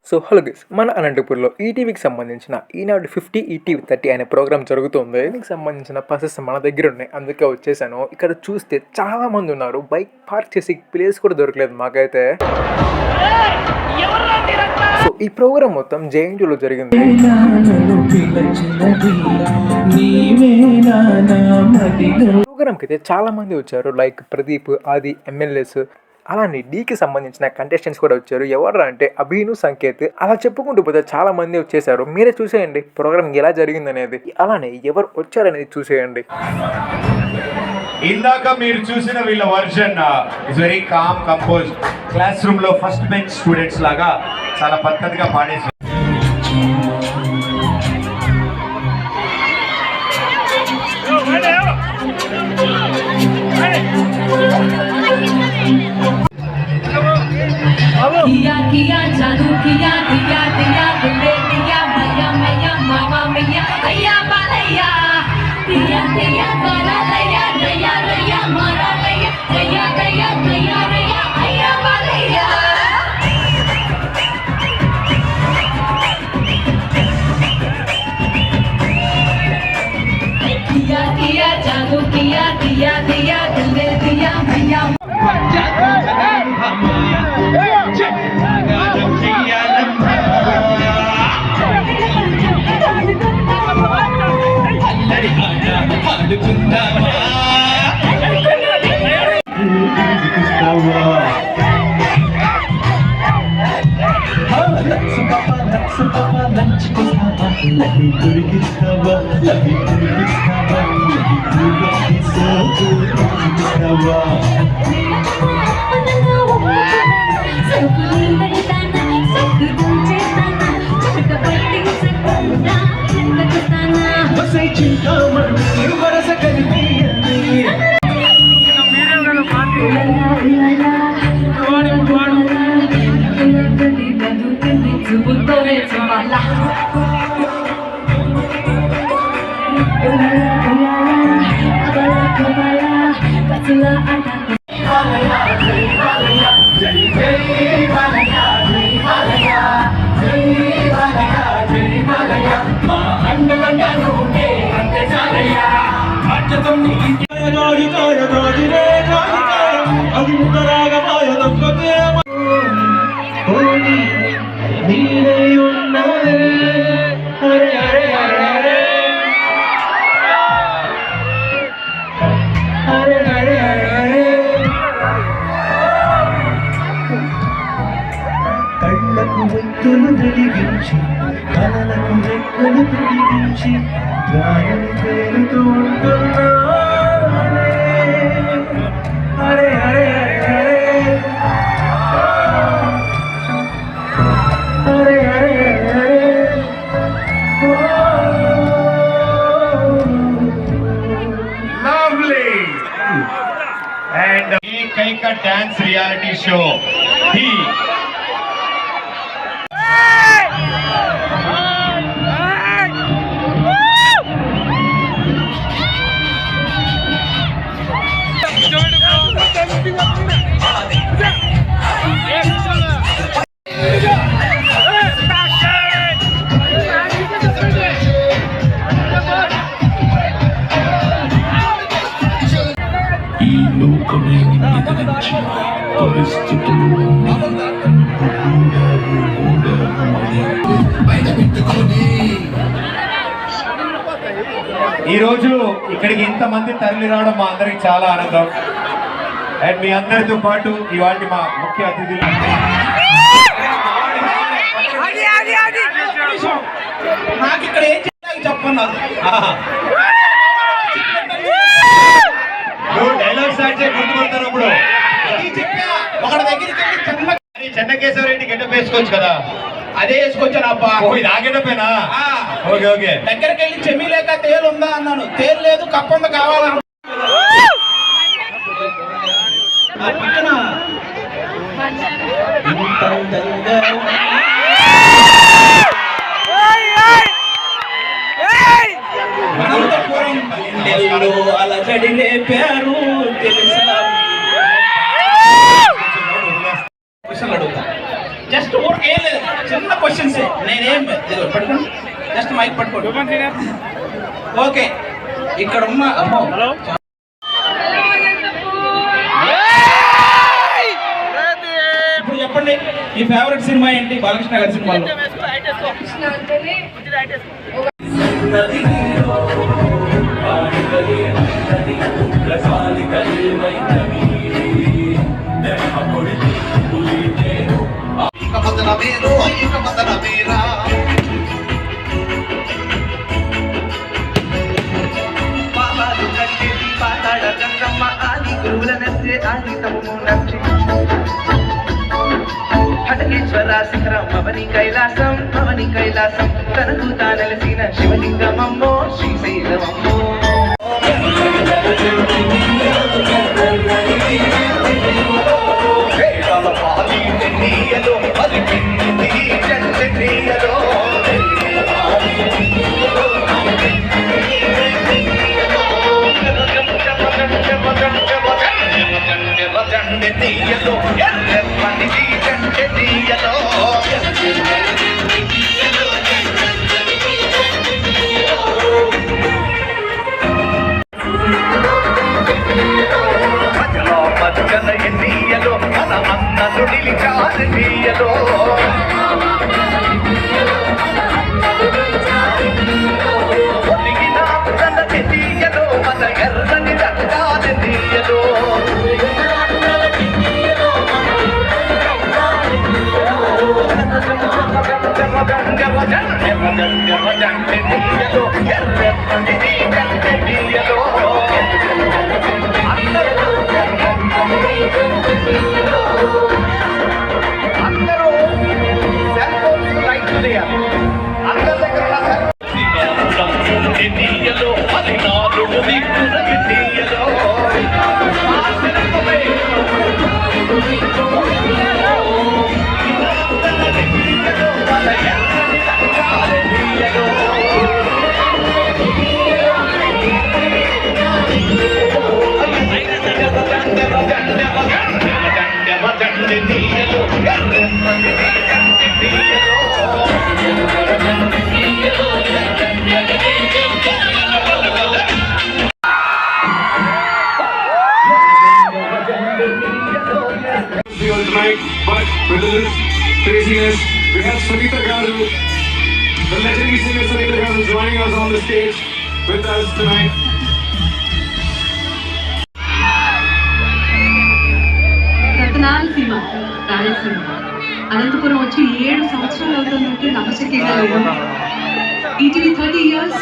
So hello guys, మన అనంతపూర్లో ఈటీవీకి సంబంధించిన ఈనాడు 50 ఈటీవీ 30 అనే ప్రోగ్రామ్ జరుగుతుంది. దీనికి సంబంధించిన బస్సెస్ మన దగ్గర ఉన్నాయి, అందుకే వచ్చేసాను. ఇక్కడ చూస్తే చాలా మంది ఉన్నారు. బైక్ పార్క్ చేసి ప్లేస్ కూడా దొరకలేదు మాకైతే. సో ఈ ప్రోగ్రామ్ మొత్తం జేఎన్టీయూలో జరిగింది. ప్రోగ్రామ్కి అయితే చాలా మంది వచ్చారు, లైక్ ప్రదీప్, ఆది, ఎమ్మెల్యేస్, అలానే డీకి సంబంధించిన కంటెస్టెంట్స్ కూడా వచ్చారు. ఎవరు అంటే అభిను, సంకేత్, అలా చెప్పుకుంటూ పోతే చాలా మంది వచ్చేసారు. మీరే చూసేయండి ప్రోగ్రామ్ ఎలా జరిగింది అనేది, అలానే ఎవరు వచ్చారనేది చూసేయండి. ఇందాక మీరు చూసిన వీళ్ళ version is very calm compose. Class room లో ఫస్ట్ బెంచ్ స్టూడెంట్స్ లాగా చాలా పద్ధతిగా పాడేసి किया किया जादू किया दिया दिया दिले दिया मैया मैया मामा मैया अय्या बालैया दिया दिया करा लया लया लया मारा लया लया लया लया लया अय्या बालैया किया किया जादू किया दिया दिया दिले दिया मैया కళ్ళకు వెక్కులు వెలిగించి కలలకు రెక్కలు తొడిగించి గాలిని తేలుతూ ఉంటున్నా హరే హరే హరే హరే హరే హరే లవ్లీ అండ్ ఏకైక డాన్స్ రియాలిటీ షో ది ఈ లోకమే నిన్నెదిరించి పరిస్థితులు ఈరోజు ఇక్కడికి ఇంతమంది తరలి రావడం మా అందరికి చాలా ఆనందం. అండ్ మీ అందరితో పాటు ఇవాళ మా ముఖ్య అతిథులు నాకు ఇక్కడ ఏం చేయాలి చెప్పన్నారు. డైలాగ్ స్టార్ట్ చేసి గుర్తుపడతారు. అప్పుడు ఒకటి దగ్గరికి వెళ్ళి చిన్న చెన్నకేశ్వరరెడ్డి గెటప్ వేసుకోవచ్చు కదా, అదే వేసుకొచ్చాను అబ్బా. ఇది ఆ గెటపేనా? Okay okay. దగ్గరికి వెళ్ళి చెమీ లేక తేలు ఉందా అన్నాను, తేలు లేదు కప్పంద కావాలను. అలజడి లేపారు తెలుసా క్వశ్చన్ అడుగుతా. జస్ట్ ఊరికి ఏం లేదు, చిన్న మైక్ పట్టుకోండి. ఓకే, ఇక్కడ ఉన్న అమ్మో ఇప్పుడు చెప్పండి, మీ ఫేవరెట్ సినిమా ఏంటి బాలకృష్ణ గారి సినిమాలో? హటకేశ్వర శిఖరం అవని కైలాసం తనకు తానలసిన శివలింగమమ్మో శ్రీశైలమమ్మో. Tonight, but with this craziness, we have Sunita Garu, the legendary singer Sunita Garu, joining us on the stage with us tonight. రతనాలసీమ Rayalaseema Anantapuram వచ్చి 7 సంవత్సరాలు అవుతుందంటే నమ్మశక్యంగా ఈటీవీ 30 years.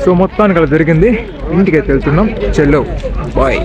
సో మొత్తానికి అలా జరిగింది. ఇంటికి వెళ్తున్నాం. చెల్లో బాయ్.